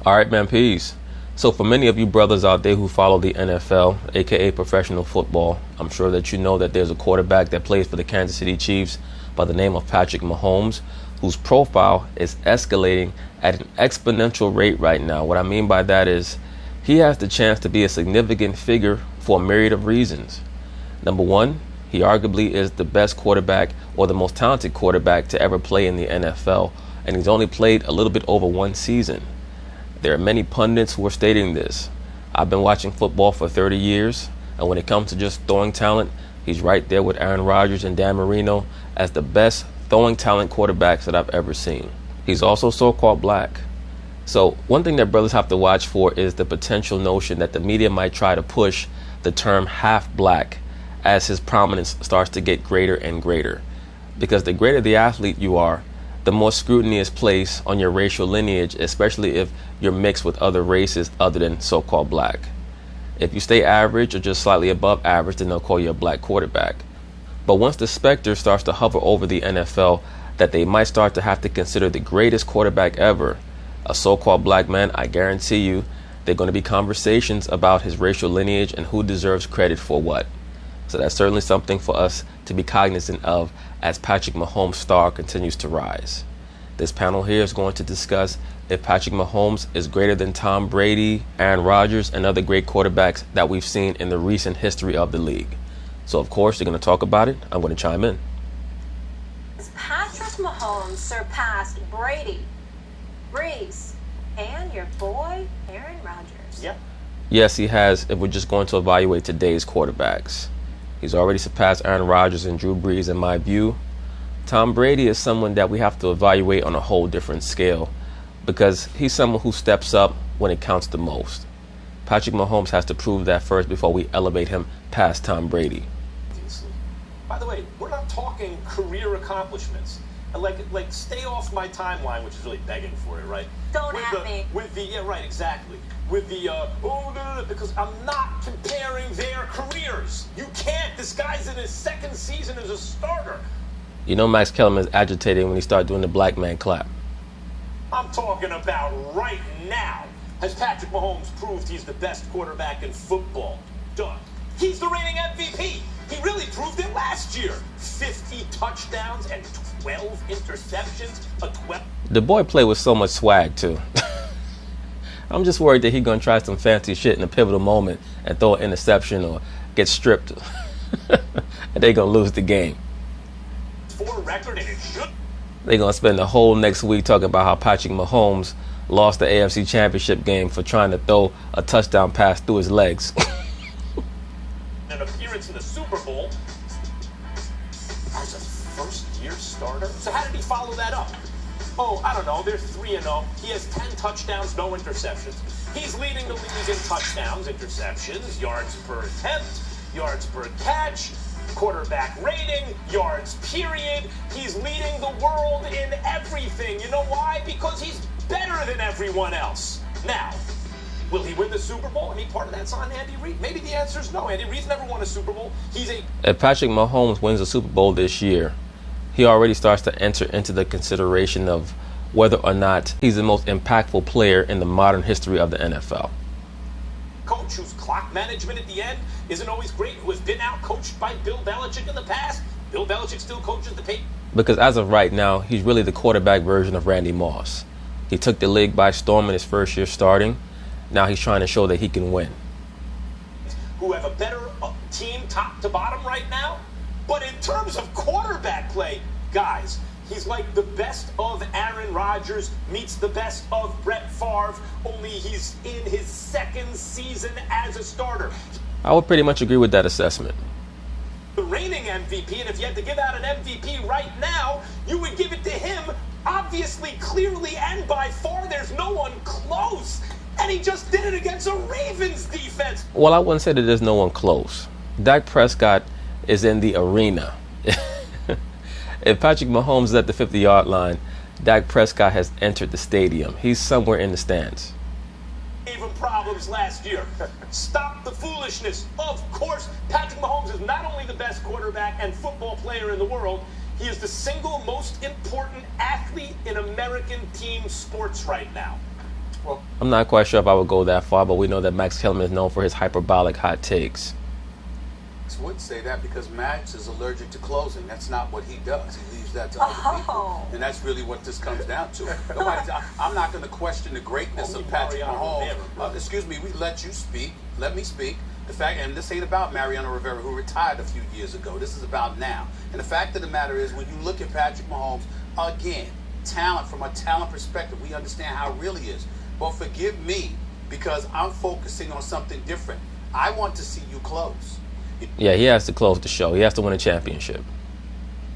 All right, man, peace. So for many of you brothers out there who follow the NFL, aka professional football, I'm sure that you know that there's a quarterback that plays for the Kansas City Chiefs by the name of Patrick Mahomes, whose profile is escalating at an exponential rate right now. What I mean by that is he has the chance to be a significant figure for a myriad of reasons. Number one, he arguably is the best quarterback or the most talented quarterback to ever play in the NFL, and he's only played a little bit over one season. There are many pundits who are stating this. I've been watching football for 30 years, and when it comes to just throwing talent, he's right there with Aaron Rodgers and Dan Marino as the best throwing talent quarterbacks that I've ever seen. He's also so-called black. So one thing that brothers have to watch for is the potential notion that the media might try to push the term half black as his prominence starts to get greater and greater. Because the greater the athlete you are, the more scrutiny is placed on your racial lineage, especially if you're mixed with other races other than so-called black. If you stay average or just slightly above average, then they'll call you a black quarterback. But once the specter starts to hover over the NFL, that they might start to have to consider the greatest quarterback ever, a so-called black man, I guarantee you, there are going to be conversations about his racial lineage and who deserves credit for what. So that's certainly something for us to be cognizant of as Patrick Mahomes' star continues to rise. This panel here is going to discuss if Patrick Mahomes is greater than Tom Brady, Aaron Rodgers, and other great quarterbacks that we've seen in the recent history of the league. So of course, they're going to talk about it. I'm going to chime in. Patrick Mahomes surpassed Brady, Brees, and your boy, Aaron Rodgers. Yep. Yes, he has, if we're just going to evaluate today's quarterbacks. He's already surpassed Aaron Rodgers and Drew Brees in my view. Tom Brady is someone that we have to evaluate on a whole different scale because he's someone who steps up when it counts the most. Patrick Mahomes has to prove that first before we elevate him past Tom Brady. By the way, we're not talking career accomplishments. Like stay off my timeline, which is really begging for it, right? Don't at me. Yeah, right, exactly. With the, because I'm not comparing their careers. You can't. This guy's in his second season as a starter. You know Max Kellerman is agitated when he started doing the black man clap. I'm talking about right now. Has Patrick Mahomes proved he's the best quarterback in football? Done. He's the reigning MVP. He really proved it last year. 50 touchdowns and 12 interceptions. The boy played with so much swag, too. I'm just worried that he's going to try some fancy shit in a pivotal moment and throw an interception or get stripped. And they're going to lose the game. For record, and it should. They're going to spend the whole next week talking about how Patrick Mahomes lost the AFC Championship game for trying to throw a touchdown pass through his legs. An appearance in the Super Bowl as a first-year starter. So how did he follow that up? Oh, I don't know. They're 3-0. He has 10 touchdowns, no interceptions. He's leading the league in touchdowns, interceptions, yards per attempt, yards per catch, quarterback rating, yards period. He's leading the world in everything. You know why? Because he's better than everyone else. Now, will he win the Super Bowl? I mean, part of that's on Andy Reid. Maybe the answer is no. Andy Reid's never won a Super Bowl. If Patrick Mahomes wins the Super Bowl this year, he already starts to enter into the consideration of whether or not he's the most impactful player in the modern history of the NFL. Coach whose clock management at the end isn't always great, who has been out-coached by Bill Belichick in the past. Bill Belichick still coaches the Patriots. Because as of right now, he's really the quarterback version of Randy Moss. He took the league by storm in his first year starting. Now he's trying to show that he can win. Who have a better team top to bottom right now? But in terms of quarterback play, guys, he's like the best of Aaron Rodgers meets the best of Brett Favre, only he's in his second season as a starter. I would pretty much agree with that assessment. The reigning MVP, and if you had to give out an MVP right now, you would give it to him, obviously, clearly, and by far. There's no one close. And he just did it against a Ravens defense. Well, I wouldn't say that there's no one close. Dak Prescott is in the arena. If Patrick Mahomes is at the 50-yard line, Dak Prescott has entered the stadium. He's somewhere in the stands. Gave him problems last year. Stop the foolishness. Of course, Patrick Mahomes is not only the best quarterback and football player in the world, he is the single most important athlete in American team sports right now. Well, I'm not quite sure if I would go that far, but we know that Max Kellerman is known for his hyperbolic hot takes. I would say that because Max is allergic to closing. That's not what he does. He leaves that to other people. And that's really what this comes down to. I'm not going to question the greatness of Patrick Mahomes. Excuse me, we let you speak. Let me speak. The fact, and this ain't about Mariano Rivera, who retired a few years ago. This is about now. And the fact of the matter is, when you look at Patrick Mahomes, again, talent, from a talent perspective, we understand how real he is. But forgive me, because I'm focusing on something different. I want to see you close. Yeah, he has to close the show. He has to win a championship.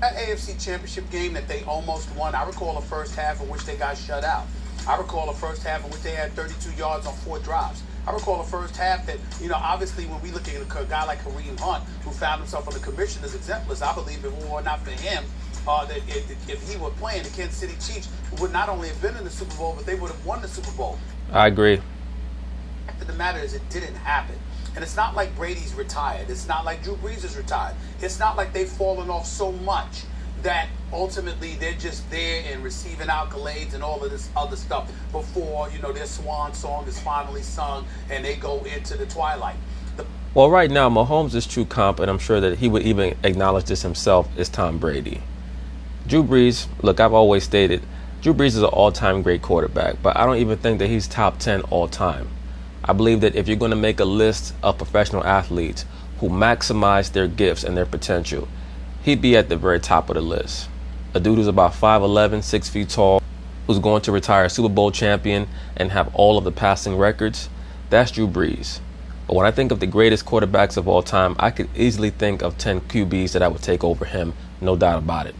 That AFC Championship game that they almost won, I recall a first half in which they got shut out. I recall a first half in which they had 32 yards on 4 drives. I recall a first half that, obviously when we look at a guy like Kareem Hunt, who found himself on the commissioner's exempt list, I believe if it were not for him, that if he were playing, the Kansas City Chiefs would not only have been in the Super Bowl, but they would have won the Super Bowl. I agree. The fact of the matter is, it didn't happen. And it's not like Brady's retired. It's not like Drew Brees is retired. It's not like they've fallen off so much that ultimately they're just there and receiving accolades and all of this other stuff before, their swan song is finally sung and they go into the twilight. Well, right now, Mahomes' true comp, and I'm sure that he would even acknowledge this himself, is Tom Brady. Drew Brees, look, I've always stated, Drew Brees is an all-time great quarterback, but I don't even think that he's top 10 all-time. I believe that if you're going to make a list of professional athletes who maximize their gifts and their potential, he'd be at the very top of the list. A dude who's about 5'11", 6 feet tall, who's going to retire a Super Bowl champion and have all of the passing records, that's Drew Brees. But when I think of the greatest quarterbacks of all time, I could easily think of 10 QBs that I would take over him, no doubt about it.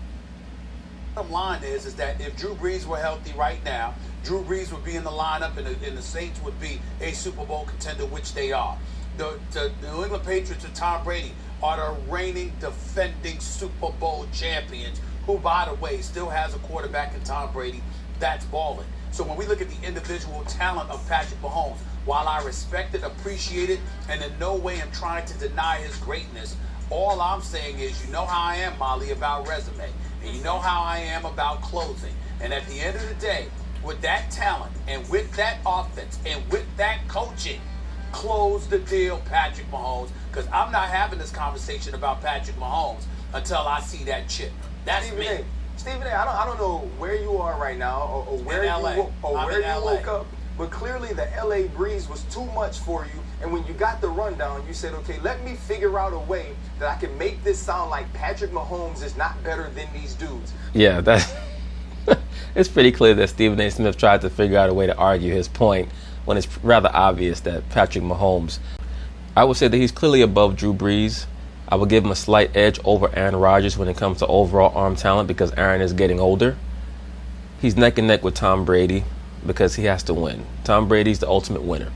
The bottom line is that if Drew Brees were healthy right now, Drew Brees would be in the lineup and the Saints would be a Super Bowl contender, which they are. The New England Patriots and Tom Brady are the reigning, defending Super Bowl champions, who, by the way, still has a quarterback in Tom Brady that's balling. So when we look at the individual talent of Patrick Mahomes, while I respect it, appreciate it, and in no way am trying to deny his greatness, all I'm saying is, you know how I am, Molly, about resume, and you know how I am about closing. And at the end of the day, with that talent and with that offense and with that coaching, close the deal, Patrick Mahomes, because I'm not having this conversation about Patrick Mahomes until I see that chip. That's me. Stephen A., I don't know where you are right now or where you woke up, but clearly the LA breeze was too much for you. And when you got the rundown, you said, okay, let me figure out a way that I can make this sound like Patrick Mahomes is not better than these dudes. Yeah, that's... It's pretty clear that Stephen A. Smith tried to figure out a way to argue his point when it's rather obvious that Patrick Mahomes, I would say that he's clearly above Drew Brees. I would give him a slight edge over Aaron Rodgers when it comes to overall arm talent because Aaron is getting older. He's neck and neck with Tom Brady because he has to win. Tom Brady's the ultimate winner.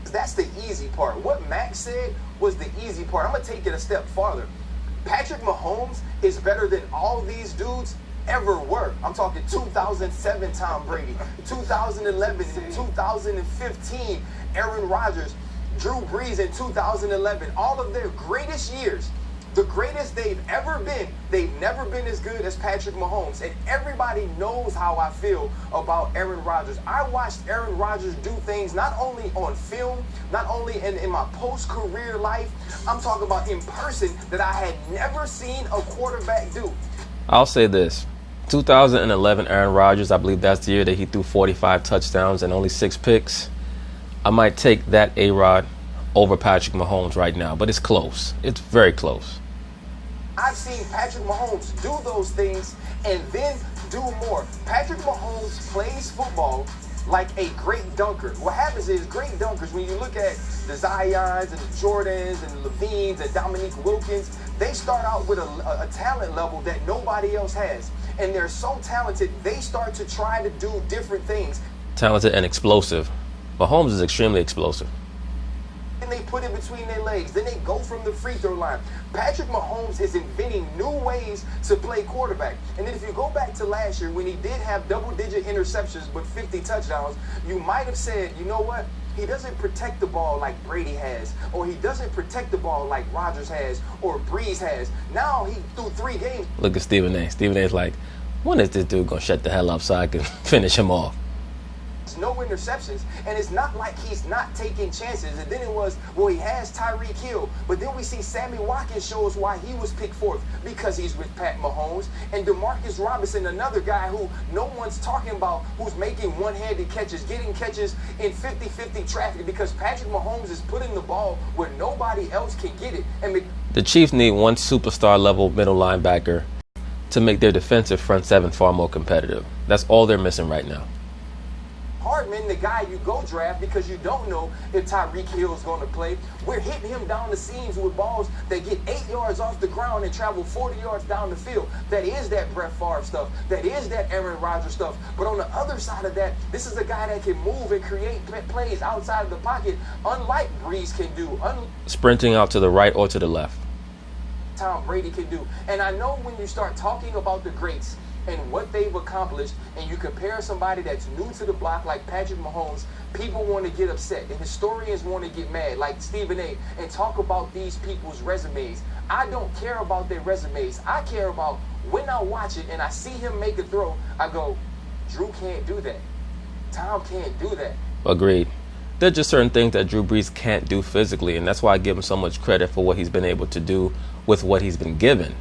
That's the easy part. What Max said was the easy part. I'm going to take it a step farther. Patrick Mahomes is better than all these dudes ever were. I'm talking 2007 Tom Brady, 2011 and 2015 Aaron Rodgers, Drew Brees in 2011. All of their greatest years, the greatest they've ever been, they've never been as good as Patrick Mahomes. And everybody knows how I feel about Aaron Rodgers. I watched Aaron Rodgers do things not only on film, not only in my post-career life, I'm talking about in person that I had never seen a quarterback do. I'll say this. 2011 Aaron Rodgers, I believe that's the year that he threw 45 touchdowns and only 6 picks. I might take that A-Rod over Patrick Mahomes right now, but it's close. It's very close. I've seen Patrick Mahomes do those things and then do more. Patrick Mahomes plays football like a great dunker. What happens is great dunkers, when you look at the Zions and the Jordans and the Levines and Dominique Wilkins, they start out with a talent level that nobody else has. And they're so talented, they start to try to do different things. Talented and explosive. Mahomes is extremely explosive. And they put it between their legs. Then they go from the free throw line. Patrick Mahomes is inventing new ways to play quarterback. And then if you go back to last year when he did have double-digit interceptions but 50 touchdowns, you might have said, you know what? He doesn't protect the ball like Brady has, or he doesn't protect the ball like Rodgers has, or Brees has. Now he threw 3 games. Look at Stephen A. Stephen A's like, when is this dude going to shut the hell up so I can finish him off? touchdowns, no interceptions, and it's not like he's not taking chances. And then it was, well, he has Tyreek Hill, but then we see Sammy Watkins show us why he was picked fourth, because he's with Pat Mahomes. And Demarcus Robinson, another guy who no one's talking about, who's making one-handed catches, getting catches in 50-50 traffic, because Patrick Mahomes is putting the ball where nobody else can get it. And the Chiefs need one superstar-level middle linebacker to make their defensive front seven far more competitive. That's all they're missing right now. Hardman, the guy you go draft because you don't know if Tyreek Hill is going to play. We're hitting him down the seams with balls that get 8 yards off the ground and travel 40 yards down the field. That is that Brett Favre stuff. That is that Aaron Rodgers stuff. But on the other side of that, this is a guy that can move and create plays outside of the pocket, unlike Brees can do. Sprinting out to the right or to the left. Tom Brady can do. And I know when you start talking about the greats and what they've accomplished, and you compare somebody that's new to the block like Patrick Mahomes, people want to get upset, and historians want to get mad like Stephen A. and talk about these people's resumes. I don't care about their resumes. I care about when I watch it and I see him make a throw, I go, Drew can't do that. Tom can't do that. Agreed. There are just certain things that Drew Brees can't do physically, and that's why I give him so much credit for what he's been able to do with what he's been given.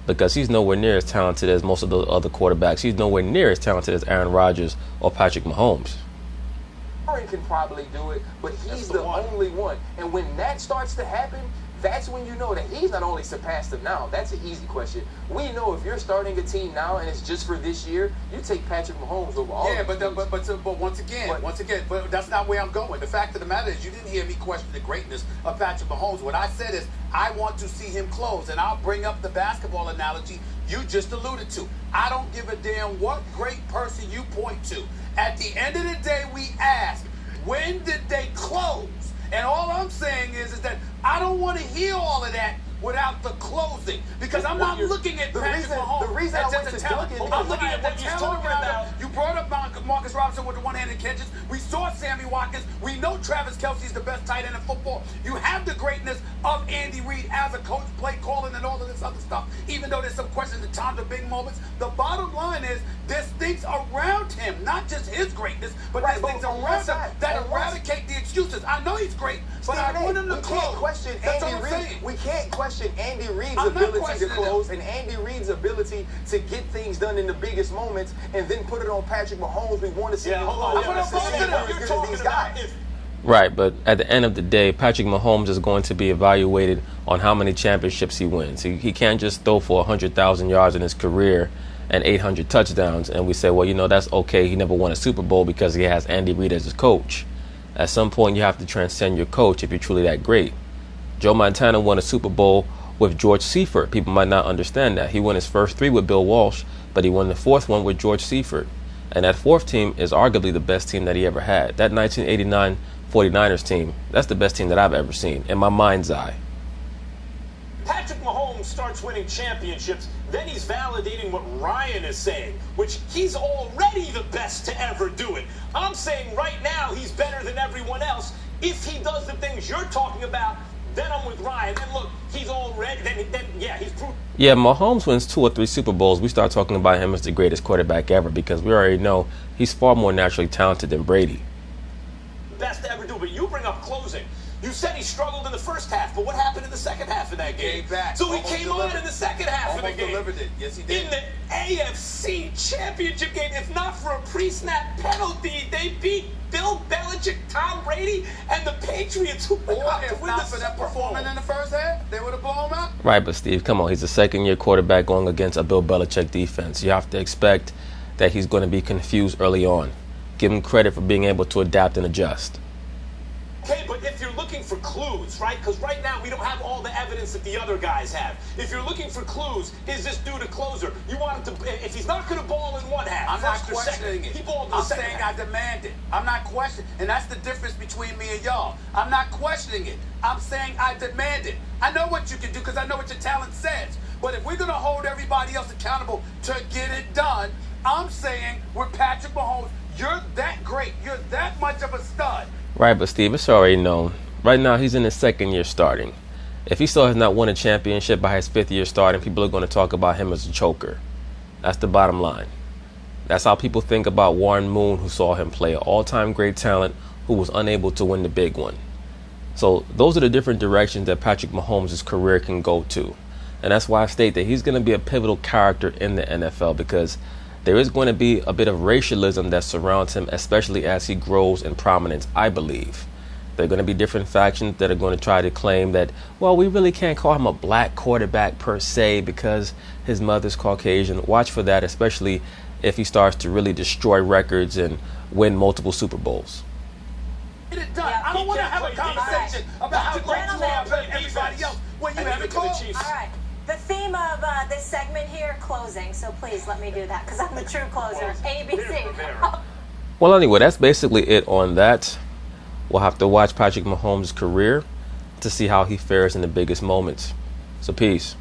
Because he's nowhere near as talented as most of the other quarterbacks. He's nowhere near as talented as Aaron Rodgers or Patrick Mahomes. Aaron can probably do it, but he's the only one. And when that starts to happen, that's when you know that he's not only surpassed him now. That's an easy question. We know if you're starting a team now and it's just for this year, you take Patrick Mahomes over all. Yeah, but once again, but that's not where I'm going. The fact of the matter is, you didn't hear me question the greatness of Patrick Mahomes. What I said is, I want to see him close, and I'll bring up the basketball analogy you just alluded to. I don't give a damn what great person you point to. At the end of the day, we ask, when did they close? And all I'm saying is that I don't want to hear all of that without the closing, because I'm not looking at Patrick Mahomes as just a talent. I'm looking at the talent around him. You brought up Marcus Robinson with the one-handed catches. We saw Sammy Watkins. We know Travis Kelce's the best tight end in football. You have the greatness of Andy Reid as a coach, play calling, and all of this other stuff. Even though there's some questions at times of big moments, the bottom line is there's things around him, not just his greatness, but there's things around him that eradicate the excuses. I know he's great, but I want him to close. That's all I'm saying. We can't question Andy Reid's ability to close and Andy Reid's ability to get things done in the biggest moments, and then put it on Patrick Mahomes. We want to see him close. These guys. Right, but at the end of the day, Patrick Mahomes is going to be evaluated on how many championships he wins. He can't just throw for 100,000 yards in his career and 800 touchdowns, and we say, well, you know, that's okay. He never won a Super Bowl because he has Andy Reid as his coach. At some point, you have to transcend your coach if you're truly that great. Joe Montana won a Super Bowl with George Seifert. People might not understand that. He won his first 3 with Bill Walsh, but he won the 4th one with George Seifert. And that 4th team is arguably the best team that he ever had. That 1989 49ers team, that's the best team that I've ever seen, in my mind's eye. Patrick Mahomes starts winning championships, then he's validating what Ryan is saying, which he's already the best to ever do it. I'm saying right now he's better than everyone else. If he does the things you're talking about, then I'm with Ryan. And look, he's already, he's proved. Yeah, Mahomes wins 2 or 3 Super Bowls. We start talking about him as the greatest quarterback ever, because we already know he's far more naturally talented than Brady. Best to ever do, but you bring up closing. You said he struggled in the first half, but what happened in the second half of that game? So he came on in the second half of the game. Delivered it. Yes, he did. In the AFC Championship game, if not for a pre-snap penalty, they beat Bill Belichick, Tom Brady, and the Patriots, who went out to win the Super Bowl. Performing in the first half, they would have blown him out. Right, but Steve, come on. He's a second-year quarterback going against a Bill Belichick defense. You have to expect that he's going to be confused early on. Give him credit for being able to adapt and adjust. Okay, but if you're looking for clues, right? Because right now we don't have all the evidence that the other guys have. If you're looking for clues, is this dude a closer? You want him to, if he's not going to ball in one half, I'm not questioning it. I'm saying I demand it. I'm not questioning, and that's the difference between me and y'all. I'm not questioning it. I'm saying I demand it. I know what you can do because I know what your talent says. But if we're going to hold everybody else accountable to get it done, I'm saying with Patrick Mahomes, you're that great. You're that much of a stud. Right, but Steve, it's already known. Right now, he's in his 2nd year starting. If he still has not won a championship by his 5th year starting, people are going to talk about him as a choker. That's the bottom line. That's how people think about Warren Moon, who saw him play, an all-time great talent who was unable to win the big one. So those are the different directions that Patrick Mahomes' career can go to. And that's why I state that he's going to be a pivotal character in the NFL, because there is going to be a bit of racialism that surrounds him, especially as he grows in prominence, I believe. There are going to be different factions that are going to try to claim that, well, we really can't call him a black quarterback per se because his mother's Caucasian. Watch for that, especially if he starts to really destroy records and win multiple Super Bowls. Get it done. I don't want to have a conversation about how great you are about everybody else when you have a call. All right. The theme of this segment here, closing. So please let me do that because I'm the true closer. ABC. Well, anyway, that's basically it on that. We'll have to watch Patrick Mahomes' career to see how he fares in the biggest moments. So peace.